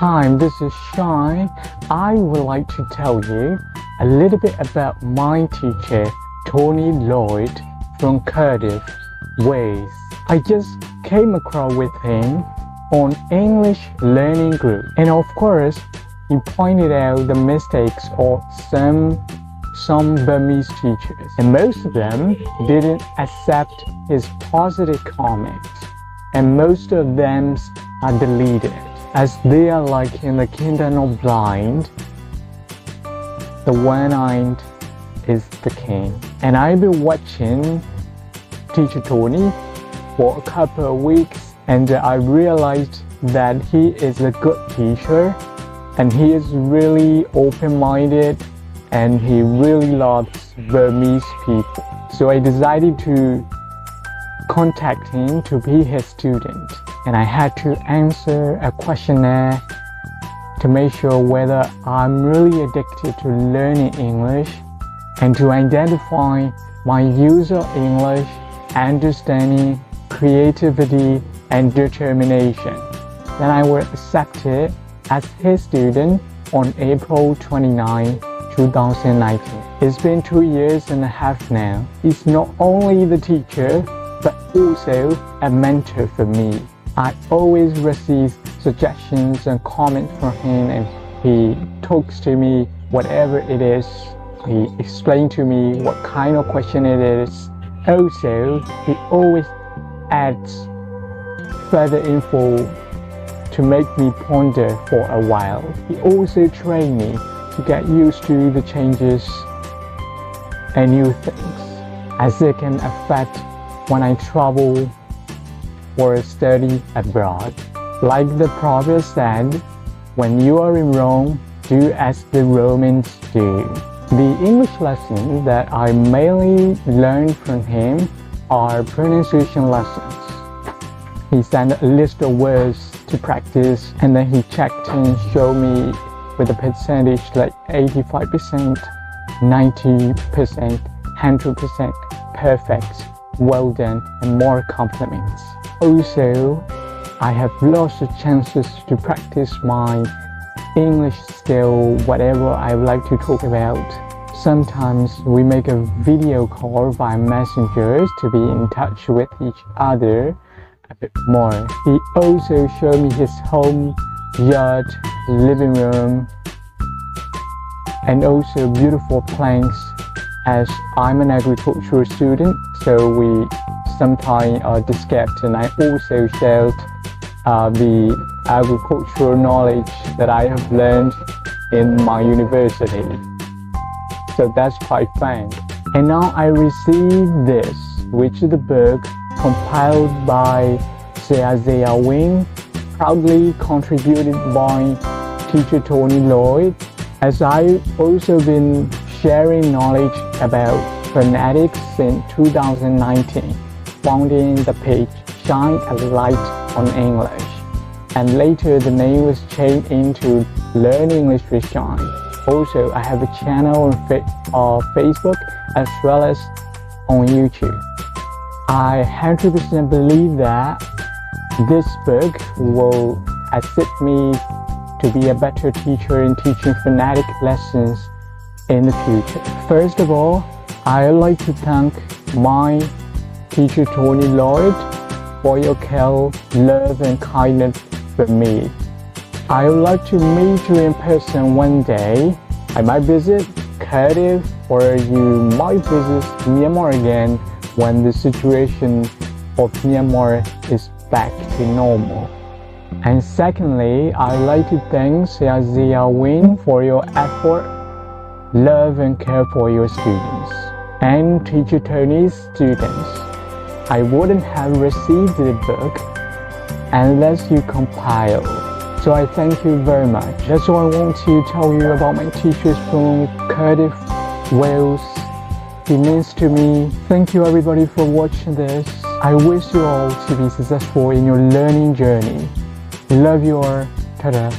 Hi, this is Shai. I would like to tell you a little bit about my teacher, Tony Lloyd from Cardiff, Wales. I just came across with him on English learning group, and of course, he pointed out the mistakes of some Burmese teachers, and most of them didn't accept his positive comments, and most of them are deleted, as they are like in the kingdom of blind, the one-eyed is the king. And I've been watching Teacher Tony for a couple of weeks, and I realized that he is a good teacher, and he is really open-minded, and he really loves Burmese people. So I decided to contact him to be his student, and I had to answer a questionnaire to make sure whether I'm really addicted to learning English, and to identify my use of English, understanding, creativity, and determination. Then I was accepted as his student on April 29, 2019. It's been 2 years and a half now. He's not only the teacher, but also a mentor for me. I always receive suggestions and comments from him, and he talks to me whatever it is. He explains to me what kind of question it is. Also, he always adds further info to make me ponder for a while. He also trained me to get used to the changes and new things, as it can affect when I travel or study abroad. Like the proverb said, when you are in Rome, do as the Romans do. The English lessons that I mainly learned from him are pronunciation lessons. He sent a list of words to practice, and then he checked and showed me with a percentage like 85%, 90%, 100%, perfect, well done, and more compliments. Also, I have lots of chances to practice my English skill, whatever I would like to talk about. Sometimes we make a video call via messengers to be in touch with each other a bit more. He also showed me his home, yard, living room, and also beautiful plants, as I'm an agricultural student, so we sometimes discussed, and I also shared the agricultural knowledge that I have learned in my university. So that's quite fun. And now I received this, which is the book compiled by Isaiah Wing, proudly contributed by Teacher Tony Lloyd, as I've also been sharing knowledge about phonetics in 2019, founding the page Shine a Light on English, and later the name was changed into Learn English with Shine. Also, I have a channel on Facebook as well as on YouTube. I 100% believe that this book will assist me to be a better teacher in teaching phonetic lessons in the future. First of all, I would like to thank my teacher Tony Lloyd for your care, love, and kindness for me. I would like to meet you in person one day. I might visit Cardiff, or you might visit Myanmar again when the situation of Myanmar is back to normal. And secondly, I'd like to thank Isaiah Wing for your effort, love, and care for your students, and Teacher Tony's students. I wouldn't have received the book unless you compile. So I thank you very much. That's all I want to tell you about my teachers from Cardiff, Wales. It means to me. Thank you everybody for watching this. I wish you all to be successful in your learning journey. Love you all. Ta-da.